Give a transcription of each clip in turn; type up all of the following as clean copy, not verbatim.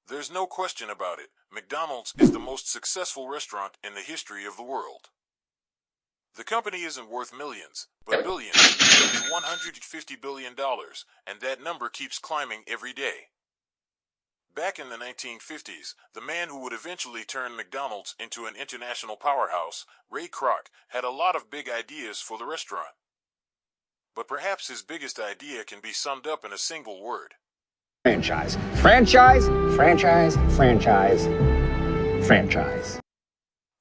There's no question about it, McDonald's is the most successful restaurant in the history of the world. The company isn't worth millions, but billions, nearly $150 billion, and that number keeps climbing every day. Back in the 1950s, the man who would eventually turn McDonald's into an international powerhouse, Ray Kroc, had a lot of big ideas for the restaurant. But perhaps his biggest idea can be summed up in a single word. Franchise. Franchise, franchise, franchise, franchise.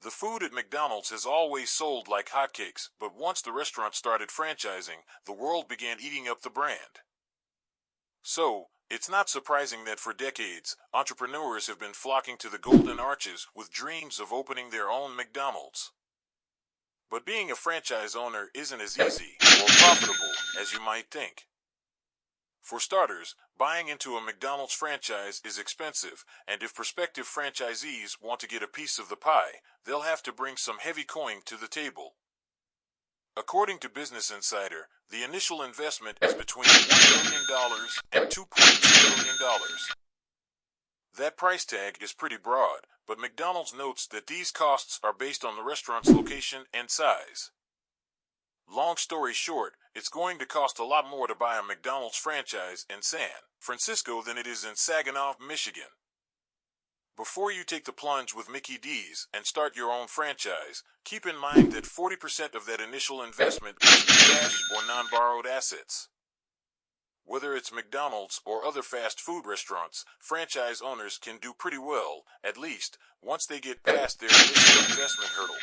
The food at McDonald's has always sold like hotcakes, but once the restaurant started franchising, the world began eating up the brand. So, it's not surprising that for decades, entrepreneurs have been flocking to the Golden Arches with dreams of opening their own McDonald's. But being a franchise owner isn't as easy or profitable as you might think. For starters, buying into a McDonald's franchise is expensive, and if prospective franchisees want to get a piece of the pie, they'll have to bring some heavy coin to the table. According to Business Insider, the initial investment is between $1 million and $2.2 million. That price tag is pretty broad, but McDonald's notes that these costs are based on the restaurant's location and size. Long story short, it's going to cost a lot more to buy a McDonald's franchise in San Francisco than it is in Saginaw, Michigan. Before you take the plunge with Mickey D's and start your own franchise, keep in mind that 40% of that initial investment must be cash or non-borrowed assets. Whether it's McDonald's or other fast food restaurants, franchise owners can do pretty well, at least, once they get past their initial investment hurdle.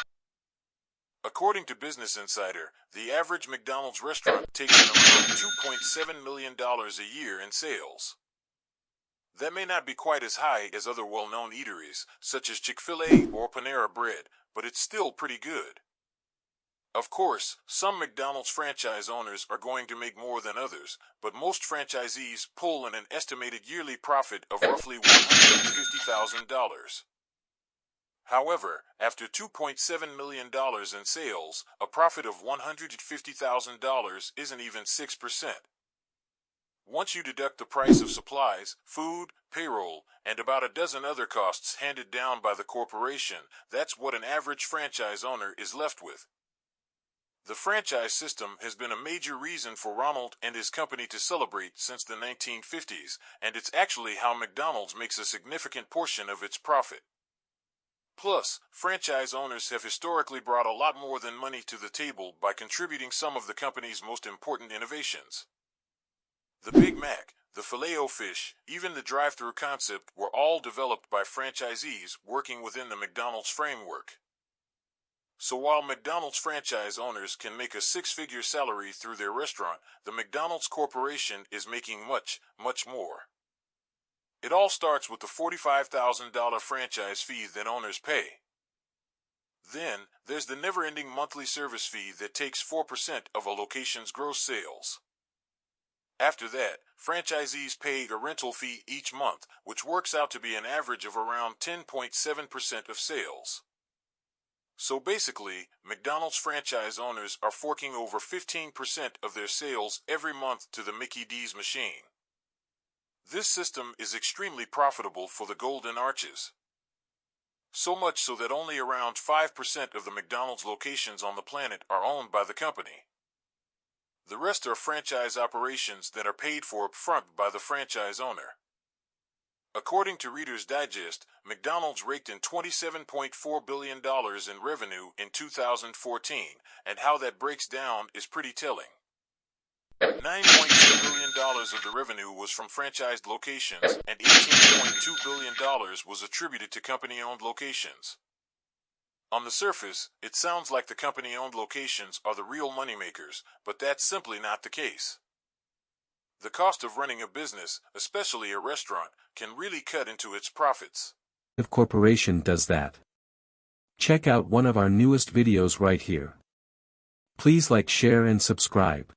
According to Business Insider, the average McDonald's restaurant takes in around $2.7 million a year in sales. That may not be quite as high as other well-known eateries, such as Chick-fil-A or Panera Bread, but it's still pretty good. Of course, some McDonald's franchise owners are going to make more than others, but most franchisees pull in an estimated yearly profit of roughly $150,000. However, after $2.7 million in sales, a profit of $150,000 isn't even 6%. Once you deduct the price of supplies, food, payroll, and about a dozen other costs handed down by the corporation, that's what an average franchise owner is left with. The franchise system has been a major reason for Ronald and his company to celebrate since the 1950s, and it's actually how McDonald's makes a significant portion of its profit. Plus, franchise owners have historically brought a lot more than money to the table by contributing some of the company's most important innovations. The Big Mac, the Filet-O-Fish, even the drive-thru concept were all developed by franchisees working within the McDonald's framework. So while McDonald's franchise owners can make a six-figure salary through their restaurant, the McDonald's Corporation is making much, much more. It all starts with the $45,000 franchise fee that owners pay. Then, there's the never-ending monthly service fee that takes 4% of a location's gross sales. After that, franchisees pay a rental fee each month, which works out to be an average of around 10.7% of sales. So basically, McDonald's franchise owners are forking over 15% of their sales every month to the Mickey D's machine. This system is extremely profitable for the Golden Arches. So much so that only around 5% of the McDonald's locations on the planet are owned by the company. The rest are franchise operations that are paid for up front by the franchise owner. According to Reader's Digest, McDonald's raked in $27.4 billion in revenue in 2014, and how that breaks down is pretty telling. $9.2 billion of the revenue was from franchised locations, and $18.2 billion was attributed to company-owned locations. On the surface, it sounds like the company-owned locations are the real moneymakers, but that's simply not the case. The cost of running a business, especially a restaurant, can really cut into its profits. If corporation does that. Check out one of our newest videos right here. Please like, share and subscribe.